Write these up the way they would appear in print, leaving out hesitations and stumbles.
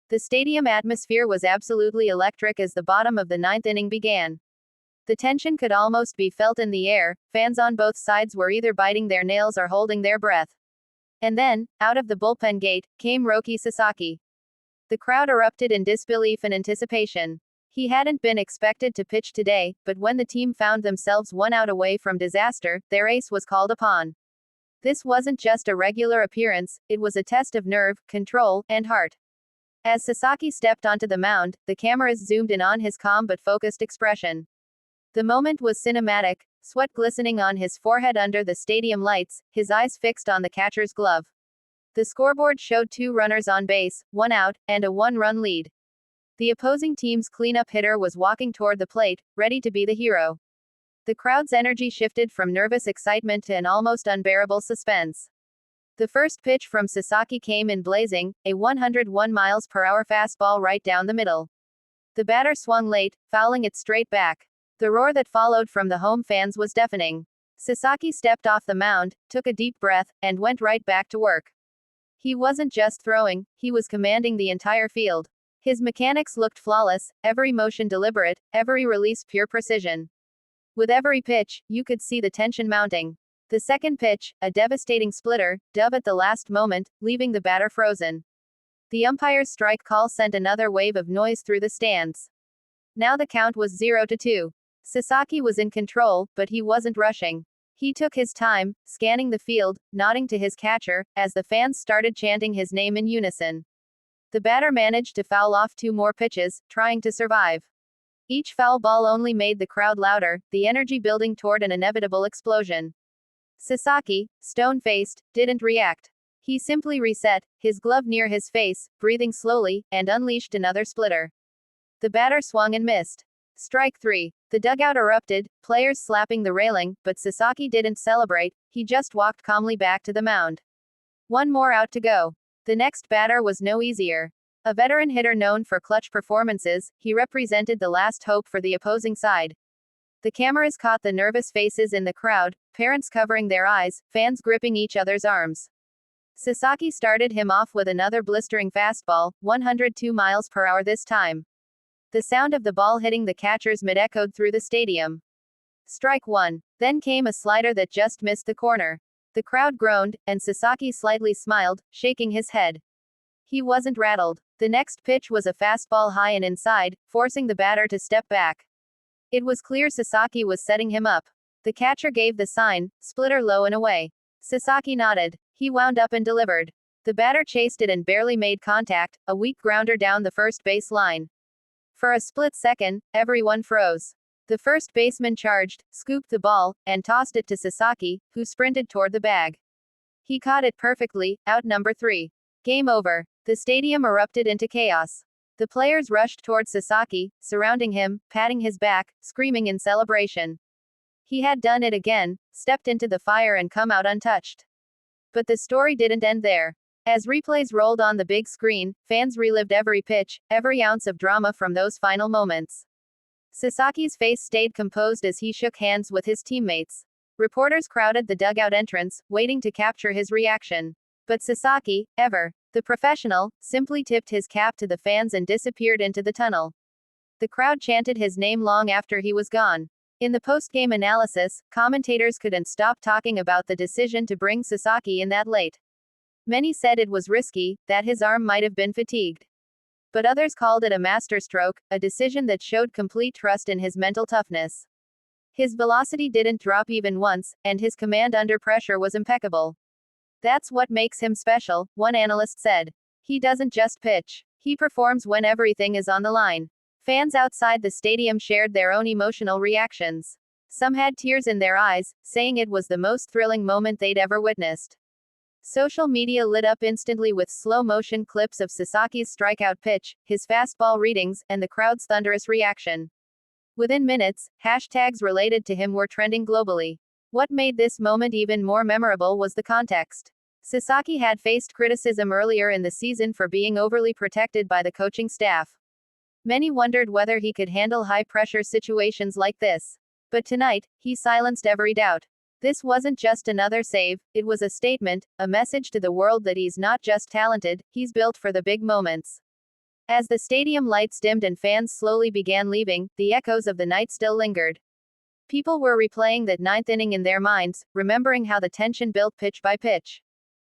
The stadium atmosphere was absolutely electric as the bottom of the ninth inning began. The tension could almost be felt in the air, fans on both sides were either biting their nails or holding their breath. And then, out of the bullpen gate, came Roki Sasaki. The crowd erupted in disbelief and anticipation. He hadn't been expected to pitch today, but when the team found themselves 1 out away from disaster, their ace was called upon. This wasn't just a regular appearance, it was a test of nerve, control, and heart. As Sasaki stepped onto the mound, the cameras zoomed in on his calm but focused expression. The moment was cinematic, sweat glistening on his forehead under the stadium lights, his eyes fixed on the catcher's glove. The scoreboard showed 2 runners on base, 1 out, and a 1-run lead. The opposing team's cleanup hitter was walking toward the plate, ready to be the hero. The crowd's energy shifted from nervous excitement to an almost unbearable suspense. The first pitch from Sasaki came in blazing, a 101 miles per hour fastball right down the middle. The batter swung late, fouling it straight back. The roar that followed from the home fans was deafening. Sasaki stepped off the mound, took a deep breath, and went right back to work. He wasn't just throwing, he was commanding the entire field. His mechanics looked flawless, every motion deliberate, every release pure precision. With every pitch, you could see the tension mounting. The second pitch, a devastating splitter, dove at the last moment, leaving the batter frozen. The umpire's strike call sent another wave of noise through the stands. Now the count was 0-2. Sasaki was in control, but he wasn't rushing. He took his time, scanning the field, nodding to his catcher, as the fans started chanting his name in unison. The batter managed to foul off 2 more pitches, trying to survive. Each foul ball only made the crowd louder, the energy building toward an inevitable explosion. Sasaki, stone-faced, didn't react. He simply reset, his glove near his face, breathing slowly, and unleashed another splitter. The batter swung and missed. Strike 3. The dugout erupted, players slapping the railing, but Sasaki didn't celebrate, he just walked calmly back to the mound. 1 more out to go. The next batter was no easier. A veteran hitter known for clutch performances, he represented the last hope for the opposing side. The cameras caught the nervous faces in the crowd, parents covering their eyes, fans gripping each other's arms. Sasaki started him off with another blistering fastball, 102 miles per hour this time. The sound of the ball hitting the catcher's mitt echoed through the stadium. Strike 1. Then came a slider that just missed the corner. The crowd groaned, and Sasaki slightly smiled, shaking his head. He wasn't rattled. The next pitch was a fastball high and inside, forcing the batter to step back. It was clear Sasaki was setting him up. The catcher gave the sign, splitter low and away. Sasaki nodded. He wound up and delivered. The batter chased it and barely made contact, a weak grounder down the first base line. For a split second, everyone froze. The first baseman charged, scooped the ball, and tossed it to Sasaki, who sprinted toward the bag. He caught it perfectly, out number 3. Game over. The stadium erupted into chaos. The players rushed toward Sasaki, surrounding him, patting his back, screaming in celebration. He had done it again, stepped into the fire and come out untouched. But the story didn't end there. As replays rolled on the big screen, fans relived every pitch, every ounce of drama from those final moments. Sasaki's face stayed composed as he shook hands with his teammates. Reporters crowded the dugout entrance, waiting to capture his reaction. But Sasaki, ever the professional, simply tipped his cap to the fans and disappeared into the tunnel. The crowd chanted his name long after he was gone. In the post-game analysis, commentators couldn't stop talking about the decision to bring Sasaki in that late. Many said it was risky, that his arm might have been fatigued. But others called it a masterstroke, a decision that showed complete trust in his mental toughness. His velocity didn't drop even once, and his command under pressure was impeccable. That's what makes him special, one analyst said. He doesn't just pitch. He performs when everything is on the line. Fans outside the stadium shared their own emotional reactions. Some had tears in their eyes, saying it was the most thrilling moment they'd ever witnessed. Social media lit up instantly with slow-motion clips of Sasaki's strikeout pitch, his fastball readings, and the crowd's thunderous reaction. Within minutes, hashtags related to him were trending globally. What made this moment even more memorable was the context. Sasaki had faced criticism earlier in the season for being overly protected by the coaching staff. Many wondered whether he could handle high-pressure situations like this. But tonight, he silenced every doubt. This wasn't just another save, it was a statement, a message to the world that he's not just talented, he's built for the big moments. As the stadium lights dimmed and fans slowly began leaving, the echoes of the night still lingered. People were replaying that ninth inning in their minds, remembering how the tension built pitch by pitch.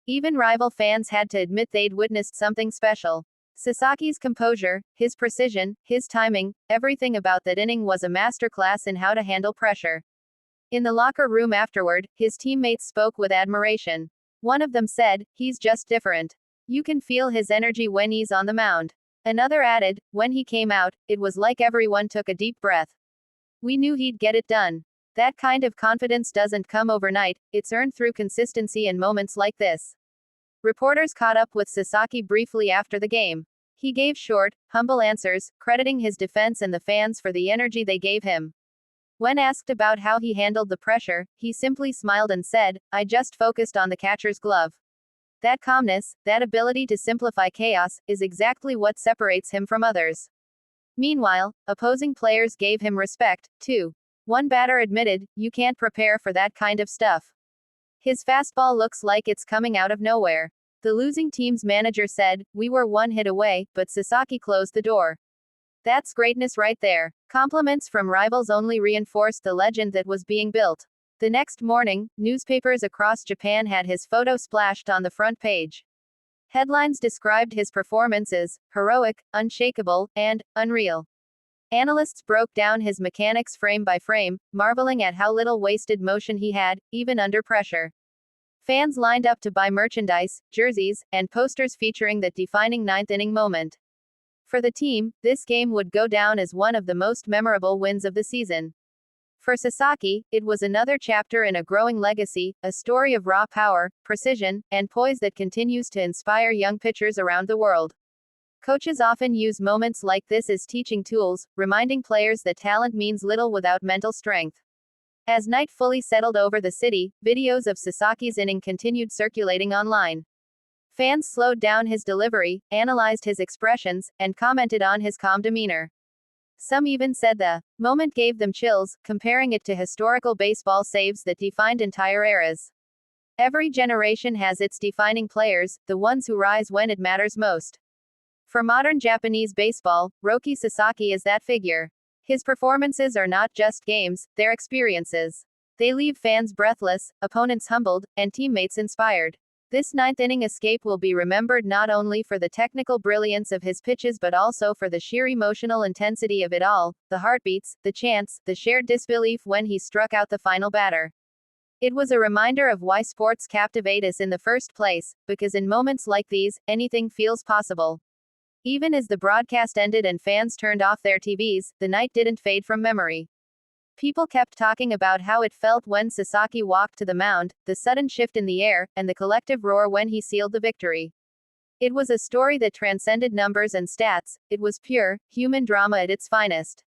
Even rival fans had to admit they'd witnessed something special. Sasaki's composure, his precision, his timing, everything about that inning was a masterclass in how to handle pressure. In the locker room afterward, his teammates spoke with admiration. One of them said, "He's just different. You can feel his energy when he's on the mound." Another added, "When he came out, it was like everyone took a deep breath. We knew he'd get it done." That kind of confidence doesn't come overnight, it's earned through consistency and moments like this. Reporters caught up with Sasaki briefly after the game. He gave short, humble answers, crediting his defense and the fans for the energy they gave him. When asked about how he handled the pressure, he simply smiled and said, "I just focused on the catcher's glove." That calmness, that ability to simplify chaos, is exactly what separates him from others. Meanwhile, opposing players gave him respect, too. One batter admitted, "You can't prepare for that kind of stuff. His fastball looks like it's coming out of nowhere." The losing team's manager said, "We were one hit away, but Sasaki closed the door." That's greatness right there. Compliments from rivals only reinforced the legend that was being built. The next morning, newspapers across Japan had his photo splashed on the front page. Headlines described his performance as heroic, unshakable, and unreal. Analysts broke down his mechanics frame by frame, marveling at how little wasted motion he had, even under pressure. Fans lined up to buy merchandise, jerseys, and posters featuring that defining ninth inning moment. For the team, this game would go down as one of the most memorable wins of the season. For Sasaki, it was another chapter in a growing legacy, a story of raw power, precision, and poise that continues to inspire young pitchers around the world. Coaches often use moments like this as teaching tools, reminding players that talent means little without mental strength. As night fully settled over the city, videos of Sasaki's inning continued circulating online. Fans slowed down his delivery, analyzed his expressions, and commented on his calm demeanor. Some even said the moment gave them chills, comparing it to historical baseball saves that defined entire eras. Every generation has its defining players, the ones who rise when it matters most. For modern Japanese baseball, Roki Sasaki is that figure. His performances are not just games, they're experiences. They leave fans breathless, opponents humbled, and teammates inspired. This ninth inning escape will be remembered not only for the technical brilliance of his pitches but also for the sheer emotional intensity of it all, the heartbeats, the chants, the shared disbelief when he struck out the final batter. It was a reminder of why sports captivate us in the first place, because in moments like these, anything feels possible. Even as the broadcast ended and fans turned off their TVs, the night didn't fade from memory. People kept talking about how it felt when Sasaki walked to the mound, the sudden shift in the air, and the collective roar when he sealed the victory. It was a story that transcended numbers and stats, it was pure, human drama at its finest.